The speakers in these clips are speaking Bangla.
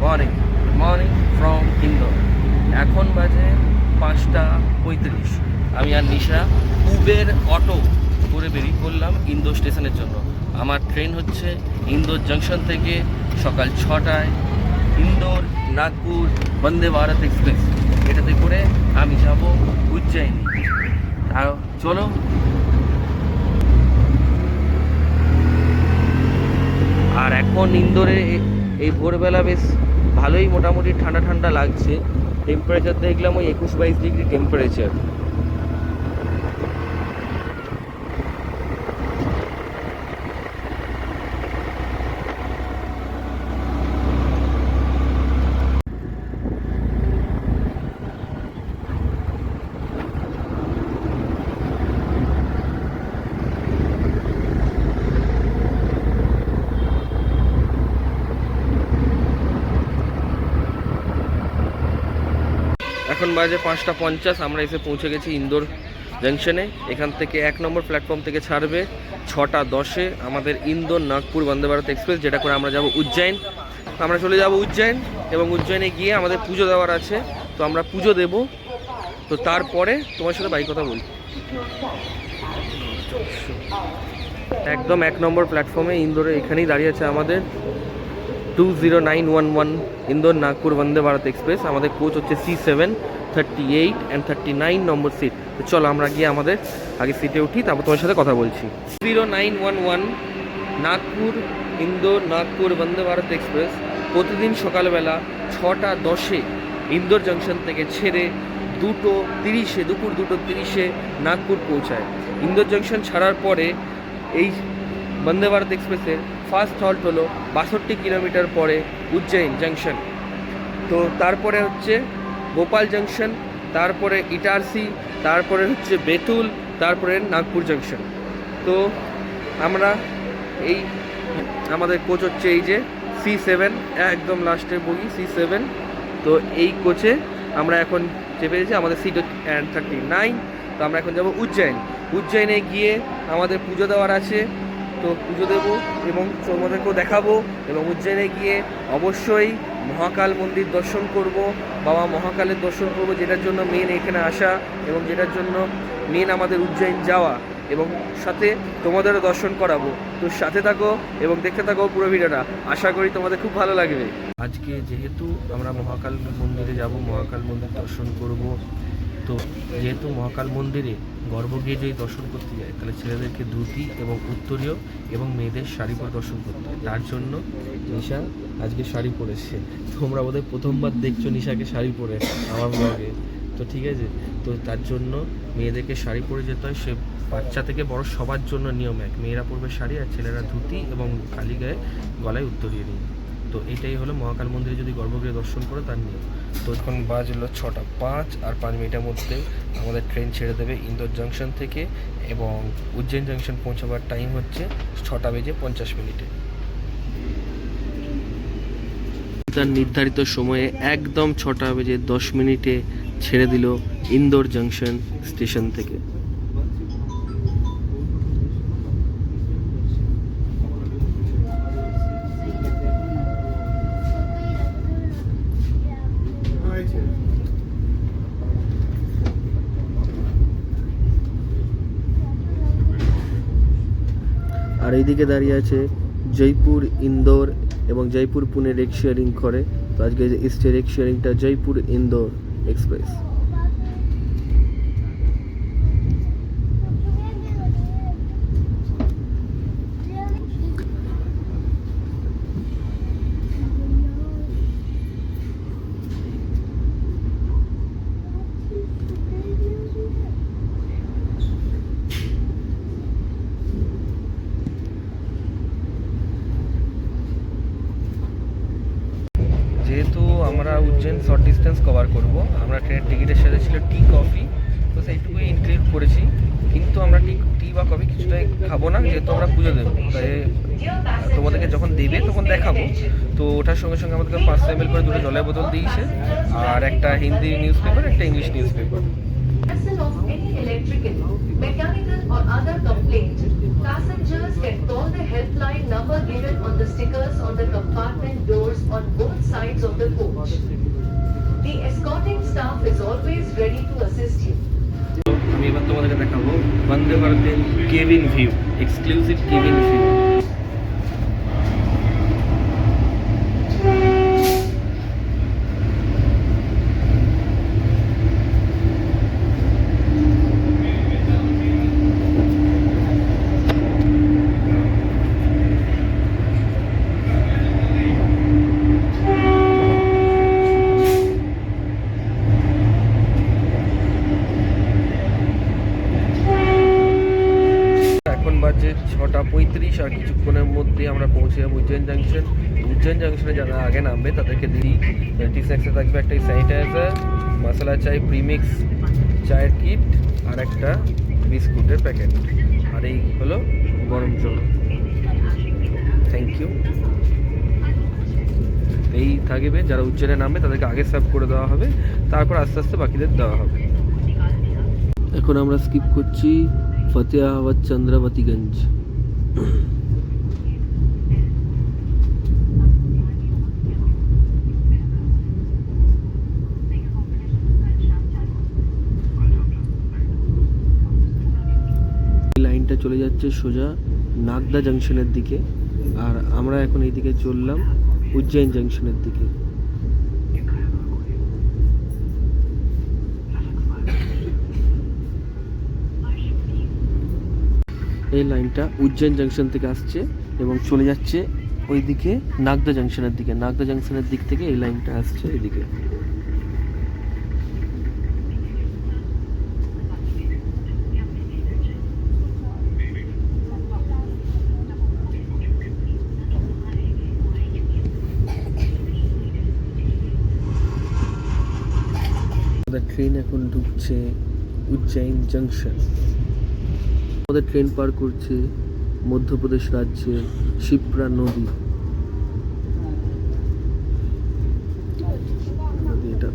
Morning from Indore. এখন বাজে 5:35। আমি আর নিশা উবের অটো করে বেরিয়ে পড়লাম ইন্দোর স্টেশনের জন্য। আমার ট্রেন হচ্ছে ইন্দোর জংশন থেকে সকাল 6টায় ইন্দোর নাগপুর বন্দে ভারত এক্সপ্রেস। এটাতে করে আমি যাব উজ্জয়িনী। তাও চলো। আর এখন ইন্দোরে এই ভোরবেলা বেশ ভালোই মোটামুটি ঠান্ডা ঠান্ডা লাগছে। টেম্পারেচার দেখলাম ওই 21-22 ডিগ্রি টেম্পারেচার। এখন বাজে 5:50। আমরা এসে পৌঁছে গেছি ইন্দোর জাংশনে। এখান থেকে 1 নম্বর প্ল্যাটফর্ম থেকে ছাড়বে 6:10-এ আমাদের ইন্দোর নাগপুর বন্দে ভারত এক্সপ্রেস, যেটা করে আমরা যাব উজ্জয়ন। আমরা চলে যাব উজ্জয়ন এবং উজ্জয়নে গিয়ে আমাদের পুজো দেওয়ার আছে, তো আমরা পুজো দেব। তো তারপরে তোমার সাথে বাকি কথা বলি। একদম 1 নম্বর প্ল্যাটফর্মে ইন্দোরে এখানেই দাঁড়িয়ে আছে আমাদের 20911 ইন্দোর নাগপুর বন্দে ভারত এক্সপ্রেস। আমাদের কোচ হচ্ছে C7, 38 and 39 নম্বর সিট। তো চলো আমরা গিয়ে আমাদের আগে সিটে উঠি, তারপর তোমার সাথে কথা বলছি। 0911 নাগপুর ইন্দোর নাগপুর বন্দে ভারত এক্সপ্রেস প্রতিদিন সকালবেলা 6:10-এ ইন্দোর জংশন থেকে ছেড়ে 2:30-এ দুপুর 2:30-এ নাগপুর পৌঁছায়। ইন্দোর জংশন ছাড়ার পরে এই বন্দে ভারত এক্সপ্রেসের ফার্স্ট হল্ট হলো 62 কিলোমিটার পরে উজ্জয়ন জংশন। তো তারপরে হচ্ছে গোপাল জংশন, তারপরে ইটারসি, তারপরে হচ্ছে বেতুল, তারপরে নাগপুর জংশন। তো আমরা এই আমাদের কোচ হচ্ছে এই যে C7, একদম লাস্টের বগি C7। তো এই কোচে আমরা এখন চেপে গেছি। আমাদের সিট হচ্ছে 39। তো আমরা এখন যাব উজ্জয়ন। উজ্জয়নে গিয়ে আমাদের পুজো দেওয়ার আছে, তো পুজো দেবো এবং তোমাদেরকেও দেখাবো। এবং উজ্জয়নে গিয়ে অবশ্যই মহাকাল মন্দির দর্শন করব, বাবা মহাকালের দর্শন করব, যেটার জন্য মেন এখানে আসা এবং যেটার জন্য মেন আমাদের উজ্জয়ন যাওয়া, এবং সাথে তোমাদেরও দর্শন করাবো। তো সাথে থাকো এবং দেখতে থাকো পুরো ভিডিওটা। আশা করি তোমাদের খুব ভালো লাগবে। আজকে যেহেতু আমরা মহাকাল মন্দিরে যাব, মহাকাল মন্দির দর্শন করব, তো যেহেতু মহাকাল মন্দিরে গর্ভগৃহে যদি দর্শন করতে যায়, তাহলে ছেলেদেরকে ধুতি এবং উত্তরীয় এবং মেয়েদের শাড়ি পরে দর্শন করতে হয়। তার জন্য নিশা আজকে শাড়ি পরেছে। তোমরা বোধহয় প্রথমবার দেখছো নিশাকে শাড়ি পরে আমার ব্লগে। তো ঠিক আছে, তো তার জন্য মেয়েদেরকে শাড়ি পরে যেতে হয়। সে বাচ্চা থেকে বড় সবার জন্য নিয়ম এক, মেয়েরা পরবে শাড়ি আর ছেলেরা ধুতি এবং কালী গায়ে গলায় উত্তরীয় নিয়ে। তো এটাই হলো মহাকাল মন্দিরে যদি গর্ভগৃহে দর্শন করে তার নিয়ম। তো এখন বাজলো 6:05 আর 5 মিনিটের মধ্যে আমাদের ট্রেন ছেড়ে দেবে ইন্দোর জংশন থেকে, এবং উজ্জয়ন জংশন পৌঁছাবার টাইম হচ্ছে 6:50। তার নির্ধারিত সময়ে একদম 6:10 ছেড়ে দিল ইন্দোর জংশন স্টেশন থেকে। আর এইদিকে দাঁড়িয়ে আছে জয়পুর ইন্দোর এবং জয়পুর পুনে রেক শেয়ারিং করে। তো আজকে এসছে রেক শেয়ারিংটা জয়পুর ইন্দোর এক্সপ্রেস। যেহেতু আমরা উজ্জয়ন শর্ট ডিস্টেন্স কভার করব, আমরা ট্রেনের টিকিটের সাথে ছিল টি কফি, তো সেইটুকুই ইনক্লুড করেছি। কিন্তু আমরা টি বা কফি কিছুটাই খাবো না, যেহেতু আমরা পুজো দেবো। তাই তোমাদেরকে যখন দেবে তখন দেখাবো। তো ওটার সঙ্গে সঙ্গে আমাদেরকে 500 ml করে 2টো জলের বোতল দিয়েছে, আর একটা হিন্দি নিউজ পেপার, একটা English news paper. Passengers can call the helpline number given on the stickers on the compartment doors on both sides of the coach. The escorting staff is always ready to assist you. আমি এবার তোমাদেরকে দেখাবো বন্দে ভারতের cabin view, exclusive cabin view. বাজে 6:35 আর কিছুক্ষণের মধ্যে আমরা পৌঁছে যাবো উজ্জয়ন জাংশন। উজ্জয়ন জাংশনে যারা আগে নামবে তাদেরকে দিই 20 স্ন্যাক্সে থাকবে একটা স্যানিটাইজার, মশলা চাই প্রিমিক্স চায়ের কিট আর একটা বিস্কুটের প্যাকেট, আর এই হলো গরম জল। Thank you. এই থাকবে, যারা উজ্জয়নে নামবে তাদেরকে আগে সার্ভ করে দেওয়া হবে, তারপর আস্তে আস্তে বাকিদের দেওয়া হবে। এখন আমরা স্কিপ করছি ফতেহাবাদ চন্দ্রাবতীগঞ্জ। লাইনটা চলে যাচ্ছে সোজা নাগদা জাংশনের দিকে, আর আমরা এখন এইদিকে চললাম উজ্জয়ন জাংশনের দিকে। এই লাইনটা উজ্জয়ন জাংশন থেকে আসছে এবং চলে যাচ্ছে ওইদিকে নাগদা জাংশনের দিকে। নাগদা জাংশনের দিক থেকে এই লাইনটা আসছে এদিকে। ট্রেন এখন ঢুকছে উজ্জয়ন জাংশন। আমাদের ট্রেন পার করছে মধ্যপ্রদেশ রাজ্যে শিপ্রা নদী। এটা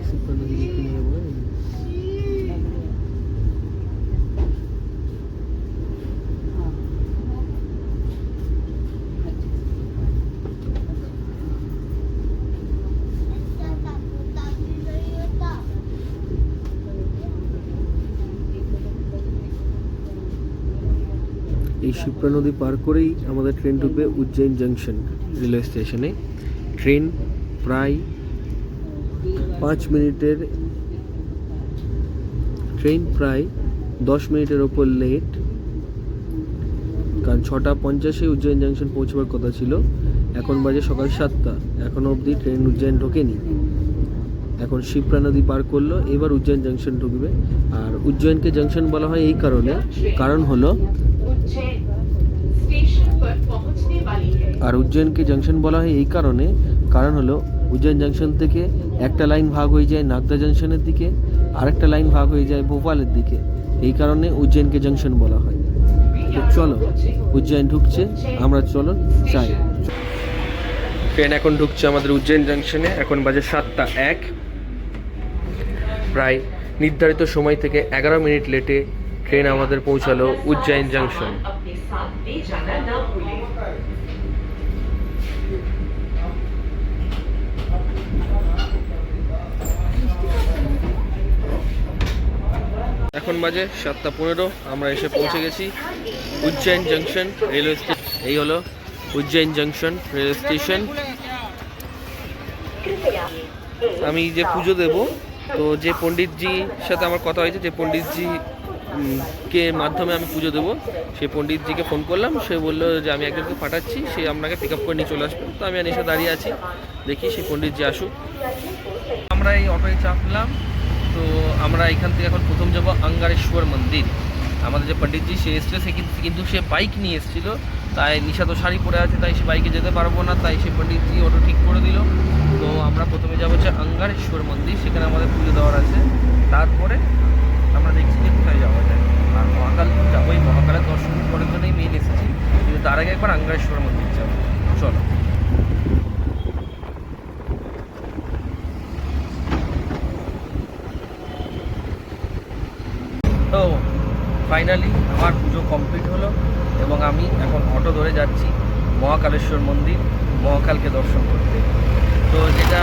শিপ্রা নদী এই শিপ্রা নদী পার করেই আমাদের ট্রেন ঢুকবে উজ্জয়ন জাংশন রেলওয়ে স্টেশনে। ট্রেন প্রায় 10 মিনিটের ওপর লেট, কারণ 6:50 উজ্জয়ন জাংশন পৌঁছবার কথা ছিল, এখন বাজে সকাল 7টা, এখনো অবধি ট্রেন উজ্জয়ন ঢোকেনি। এখন শিপ্রা নদী পার করলো, এবার উজ্জয়ন জাংশন ঢুকবে। আর উজ্জয়নকে জাংশন বলা হয় এই কারণে, উজ্জয়নকে জাংশন বলা হয় এই কারণে কারণ হলো উজ্জয়ন জাংশন থেকে একটা লাইন ভাগ হয়ে যায় নাগদা জাংশনের দিকে, আরেকটা লাইন ভাগ হয়ে যায় ভোপালের দিকে, এই কারণে উজ্জয়নকে জাংশন বলা হয়। তো চলো, উজ্জয়ন ঢুকছে, আমরা চলো যাই। ট্রেন এখন ঢুকছে আমাদের উজ্জয়ন জাংশনে। এখন বাজে 7:01, প্রায় নির্ধারিত সময় থেকে 11 মিনিট লেটে ট্রেন আমাদের পৌঁছালো উজ্জয়ন জাংশন। এখন বাজে 7:15, আমরা এসে পৌঁছে গেছি উজ্জয়ন জাংশন রেলওয়ে স্টেশন। এই হলো উজ্জয়ন জাংশন রেলওয়ে স্টেশন। আমি যে পুজো দেব, তো যে পণ্ডিতজির সাথে আমার কথা হয়েছে, যে পণ্ডিতজি কে মাধ্যমে আমি পুজো দেবো, সেই পণ্ডিতজিকে ফোন করলাম। সে বললো যে আমি একজনকে পাঠাচ্ছি, সে আপনাকে পিক আপ করে নিয়ে চলে আসবে। তো আমি এসে দাঁড়িয়ে আছি, দেখি সেই পণ্ডিতজি আসুক। আমরা এই অটোয় চাপলাম। তো আমরা এখান থেকে এখন প্রথম যাব অঙ্গারেশ্বর মন্দির। আমাদের যে পণ্ডিতজি সে এসছে, সে কিন্তু সে বাইক নিয়ে এসেছিলো, তাই নিশা তো শাড়ি পরে আছে, তাই সে বাইকে যেতে পারবো না, তাই সে পণ্ডিতজি অটো ঠিক করে দিল। তো আমরা প্রথমে যাবো হচ্ছে অঙ্গারেশ্বর মন্দির, সেখানে আমাদের পুজো দেওয়ার আছে। তারপরে আমরা দেখছি যে কোথায় যাওয়া যায়। আর মহাকাল যাবোই, মহাকালের দর্শন করার জন্যই মেন এসেছি, কিন্তু তার আগে একবার অঙ্গারেশ্বর মন্দির যাবো। চলো। তো কমপ্লিট হলো এবং আমি এখন অটো ধরে যাচ্ছি মহাকালেশ্বর মন্দির, মহাকালকে দর্শন করতে। তো যেটা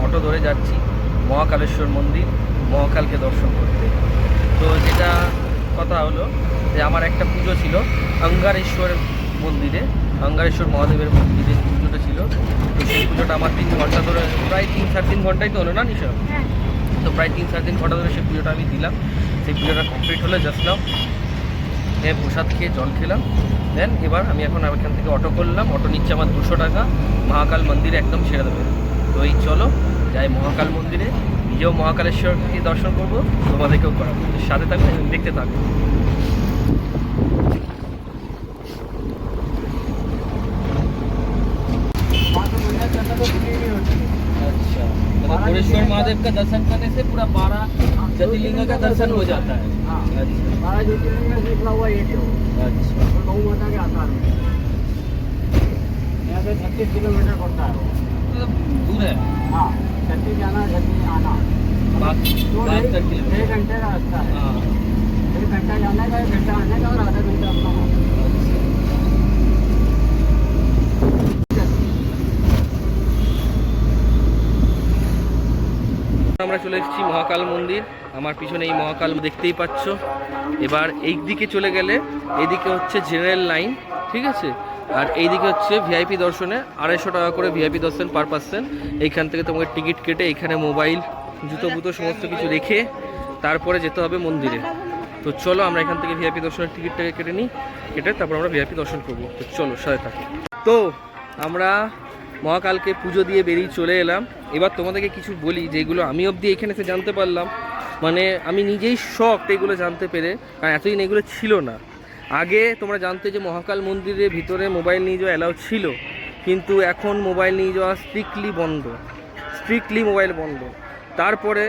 অটো ধরে যাচ্ছি মহাকালেশ্বর মন্দির, মহাকালকে দর্শন করতে। তো যেটা কথা হলো যে আমার একটা পুজো ছিল অঙ্গারেশ্বর মন্দিরে, অঙ্গারেশ্বর মহাদেবের মন্দিরে পুজোটা ছিল। তো সেই পুজোটা আমার 3 ঘন্টা ধরে, প্রায় 3-3.5 ঘন্টাই তো হলো না নিশা? তো প্রায় 3-3.5 ঘন্টা ধরে সেই পুজোটা আমি দিলাম। সেই পুজোটা কমপ্লিট হলো জাস্ট নাও। প্রসাদ খেয়ে জল খেলাম। দেন এবার আমি এখন এখান থেকে অটো করলাম। অটো নিচ্ছে আমার 200 টাকা, মহাকাল মন্দিরে একদম ছেড়ে দেবে। তো এই চলো যাই মহাকাল মন্দিরে, নিজেও মহাকালেশ্বরকে দর্শন করবো, তোমাদেরকেও করাবো। সাথে থাকবে, দেখতে থাকবে। अच्छा, मतलब गोरेश्वर महादेव का दर्शन करने से पूरा 12 ज्योतिर्लिंग का दर्शन हो जाता है। अच्छा, 12 ज्योतिर्लिंग में निकला हुआ एक है वो। अच्छा, और गौ माता के आकार में। यहाँ से 36 किलोमीटर पड़ता है वो। मतलब दूर है। हाँ, छत्ती जाना, छत्ती आना। बात कर के 1 घंटे का रास्ता है। हाँ, 1 घंटा जाने का, 1 घंटा आने का और आधा घंटा अपना वहाँ। আমরা চলে এসেছি মহাকাল মন্দির। আমার পিছনে এই মহাকাল দেখতেই পাচ্ছ। এবার এই দিকে চলে গেলে এইদিকে হচ্ছে জেনারেল লাইন, ঠিক আছে? আর এইদিকে হচ্ছে ভিআইপি দর্শনে 250 টাকা করে ভিআইপি দর্শন পার পার্সন। এইখান থেকে তোমাকে টিকিট কেটে এখানে মোবাইল, জুতো বুতো সমস্ত কিছু রেখে তারপরে যেতে হবে মন্দিরে। তো চলো আমরা এখান থেকে ভিআইপি দর্শনের টিকিটটাকে কেটে নিই, কেটে তারপর আমরা ভিআইপি দর্শন করবো। তো চলো সাথে থাকি। তো আমরা মহাকালকে পুজো দিয়ে বেরিয়ে চলে এলাম। এবার তোমাদেরকে কিছু বলি যেগুলো আমি অবধি এখানে এসে জানতে পারলাম, মানে আমি নিজেই শকড এগুলো জানতে পেরে, কারণ এতদিন এগুলো ছিল না। আগে তোমরা জানতে যে মহাকাল মন্দিরের ভিতরে মোবাইল নিয়ে যাওয়া অ্যালাউ ছিল, কিন্তু এখন মোবাইল নিয়ে যাওয়া স্ট্রিক্টলি মোবাইল বন্ধ। তারপরে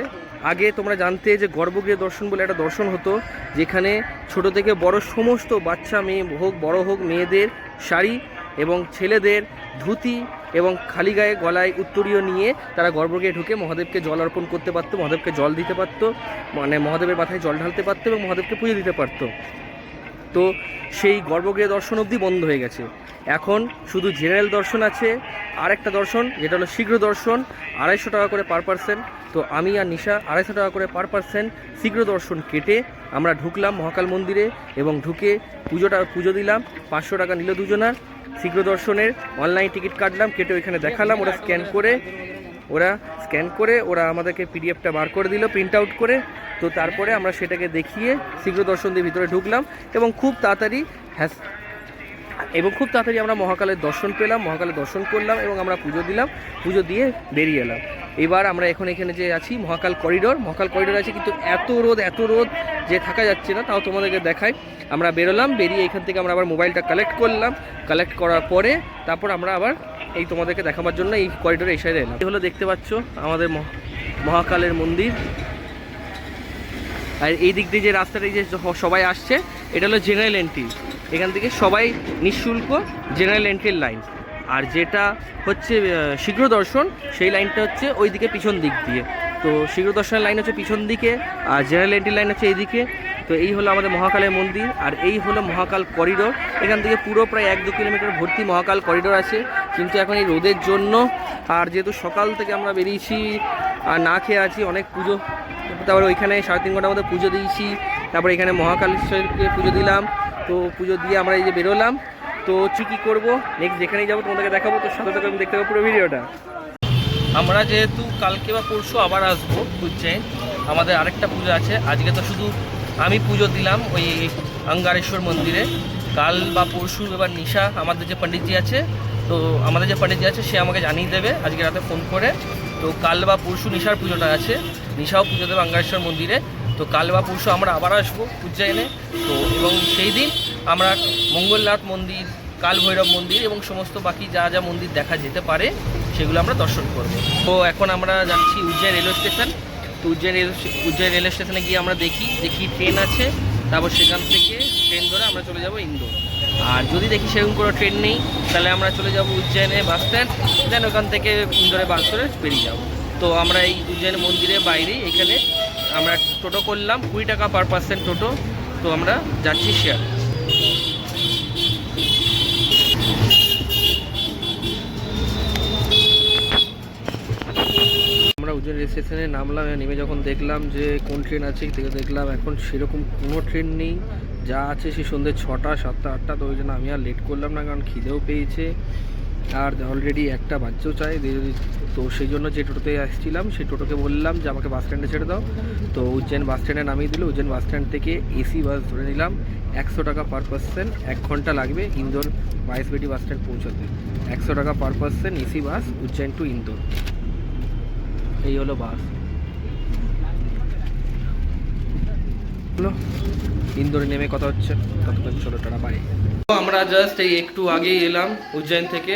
আগে তোমরা জানতে যে গর্ভগৃহ দর্শন বলে একটা দর্শন হতো, যেখানে ছোট থেকে বড় সমস্ত বাচ্চা মেয়ে হোক বড় হোক মেয়েদের শাড়ি এবং ছেলেদের ধুতি এবং খালি গায়ে গলায় উত্তরীয় নিয়ে তারা গর্ভগৃহে ঢুকে মহাদেবকে জল অর্পণ করতে পারতো, মহাদেবকে জল দিতে পারতো, মানে মহাদেবের মাথায় জল ঢালতে পারতো এবং মহাদেবকে পুজো দিতে পারতো। তো সেই গর্ভগৃহ দর্শন অবধি বন্ধ হয়ে গেছে। এখন শুধু জেনারেল দর্শন আছে। আর একটা দর্শন যেটা হলো শীঘ্র দর্শন, 250 টাকা করে পার পার্সন। তো আমি আর নিশা 250 টাকা করে পার পার্সন শীঘ্র দর্শন কেটে আমরা ঢুকলাম মহাকাল মন্দিরে এবং ঢুকে পুজো দিলাম। 500 টাকা নিল দুজনার। শীঘ্র দর্শনের অনলাইন টিকিট কাটলাম, কেটে ওইখানে দেখালাম। ওরা স্ক্যান করে ওরা আমাদেরকে পিডিএফটা বার করে দিল প্রিন্ট আউট করে। তো তারপরে আমরা সেটাকে দেখিয়ে শীঘ্র দর্শন দিয়ে ভিতরে ঢুকলাম এবং খুব তাড়াতাড়ি আমরা মহাকালের দর্শন পেলাম, মহাকালের দর্শন করলাম এবং আমরা পুজো দিলাম, পুজো দিয়ে বেরিয়ে এলাম। এবার আমরা এখানে যে আছি মহাকাল করিডোর আছে, কিন্তু এত রোদ যে থাকা যাচ্ছে না। তাও তোমাদেরকে দেখাই। আমরা বেরোলাম, বেরিয়ে এখান থেকে আমরা আবার মোবাইলটা কালেক্ট করার পরে তারপর আমরা আবার এই তোমাদেরকে দেখাবার জন্য এই করিডোরে এসে এলাম। এই হলো দেখতে পাচ্ছ আমাদের মহাকালের মন্দির। আর এই দিক দিয়ে যে রাস্তাটা যে সবাই আসছে, এটা হলো জেনারেল এন্ট্রি। এখান থেকে সবাই নিঃশুল্ক জেনারেল এন্ট্রির লাইন। আর যেটা হচ্ছে শীঘ্র দর্শন, সেই লাইনটা হচ্ছে ওই দিকে পিছন দিক দিয়ে। তো শীঘ্র দর্শনের লাইন হচ্ছে পিছন দিকে আর জেনারেল এন্ট্রি লাইন হচ্ছে এইদিকে। তো এই হলো আমাদের মহাকালের মন্দির আর এই হলো মহাকাল করিডোর। এখান থেকে পুরো প্রায় 1-2 কিলোমিটার ভর্তি মহাকাল করিডোর আছে। কিন্তু এখন এই রোদের জন্য আর যেহেতু সকাল থেকে আমরা বেরিয়েছি আর না খেয়ে আছি, অনেক পুজো, তারপরে ওইখানে 3.5 ঘন্টার মধ্যে পুজো দিয়েছি। তারপরে এখানে মহাকালেশ্বরকে পুজো দিলাম। তো পুজো দিয়ে আমরা এই যে বেরোলাম। তো কী করবো নেক্সট যেখানেই যাবো তোমাদেরকে দেখাবো। তো সাথে সাথে দেখতে পাবো পুরো ভিডিওটা। আমরা যেহেতু কালকে বা পরশু আবার আসবো উজ্জয়ন, আমাদের আরেকটা পুজো আছে। আজকে তো শুধু আমি পুজো দিলাম ওই অঙ্গারেশ্বর মন্দিরে। কাল বা পরশু এবার নিশা আমাদের যে পণ্ডিতজি আছে, তো আমাদের যে পণ্ডিতজি আছে সে আমাকে জানিয়ে দেবে আজকে রাতে ফোন করে। তো কাল বা পরশু নিশার পুজোটা আছে, নিশাও পুজো দেবে অঙ্গারেশ্বর মন্দিরে। তো কাল বা পরশু আমরা আবার আসবো উজ্জয়নে। তো এবং সেই দিন আমরা মঙ্গলনাথ মন্দির, কাল ভৈরব মন্দির এবং সমস্ত বাকি যা মন্দির দেখা যেতে পারে সেগুলো আমরা দর্শন করব। তো এখন আমরা যাচ্ছি উজ্জয়ন রেলওয়ে স্টেশন। তো উজ্জয়ন রেলওয়ে স্টেশনে গিয়ে আমরা দেখি ট্রেন আছে, তারপর সেখান থেকে ট্রেন ধরে আমরা চলে যাব ইন্দোর। আর যদি দেখি সেরকম কোনো ট্রেন নেই, তাহলে আমরা চলে যাব উজ্জয়নে বাস স্ট্যান্ড, দেন ওখান থেকে ইন্দোরে বাস ধরে বেরিয়ে যাব। তো আমরা এই উজ্জয়ন মন্দিরের বাইরে এখানে আমরা টোটো করলাম, 20 টাকা পার পার্সন টোটো। তো আমরা যাচ্ছি শেয়ার। আমরা উজ্জয়ন রেল স্টেশনে নামলাম, নেমে যখন দেখলাম যে কোন ট্রেন আছে দেখলাম এখন সেরকম কোনো ট্রেন নেই, যা আছে সে সন্ধ্যে 6টা 7টা 8টা। তো ওই জন্য আমি আর লেট করলাম না, কারণ খিদেও পেয়েছে আর অলরেডি 1টা বাজতেও চাই। তো সেই জন্য যে টোটোতে আসছিলাম সেই টোটোকে বললাম যে আমাকে বাস স্ট্যান্ডে ছেড়ে দাও। তো উজ্জয়ন বাস স্ট্যান্ডে নামিয়ে দিল। উজ্জয়ন বাস স্ট্যান্ড থেকে এসি বাস ধরে নিলাম, 100 টাকা পার পার্সন, 1 ঘন্টা লাগবে ইন্দোর বাইসবেটি বাস স্ট্যান্ড পৌঁছাতে। 100 টাকা per person AC bus Ujjain to Indore. এই হলো বাস, হলো ইন্দোরে নেমে কথা হচ্ছে। ততক্ষণ ছোটো টাটা বাই। তো আমরা জাস্ট এই একটু আগেই এলাম উজ্জয়ন থেকে,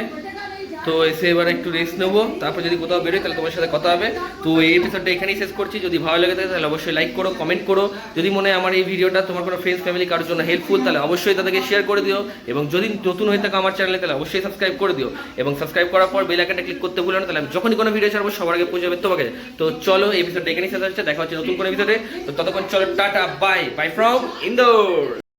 তো এসে এবার একটু রেস্ট নেবো, তারপর যদি কোথাও বেরোই তাহলে তোমার সাথে কথা হবে। তো এই এপিসোডটা এখানেই শেষ করছি। যদি ভালো লেগে থাকে তাহলে অবশ্যই লাইক করো, কমেন্ট করো। যদি মনে হয় আমার এই ভিডিওটা তোমার কোনো ফ্রেন্ডস ফ্যামিলি কারোর জন্য হেল্পফুল, তাহলে অবশ্যই তাদেরকে শেয়ার করে দিও। এবং যদি নতুন হয়ে থাকে আমার চ্যানেলে তাহলে অবশ্যই সাবস্ক্রাইব করে দিও। এবং সাবস্ক্রাইব করার পর বেল আইকনটা ক্লিক করতে ভুলো না, তাহলে আমি যখনই কোনো ভিডিও ছাড়বো সবার আগে পৌঁছে যাবে তোমাকে। তো চলো এই এপিসোডটা এখানেই শেষ হচ্ছে, দেখা হচ্ছে নতুন কোনো এপিসোডে। তো ততক্ষণ চলো tata bye buy from Indore.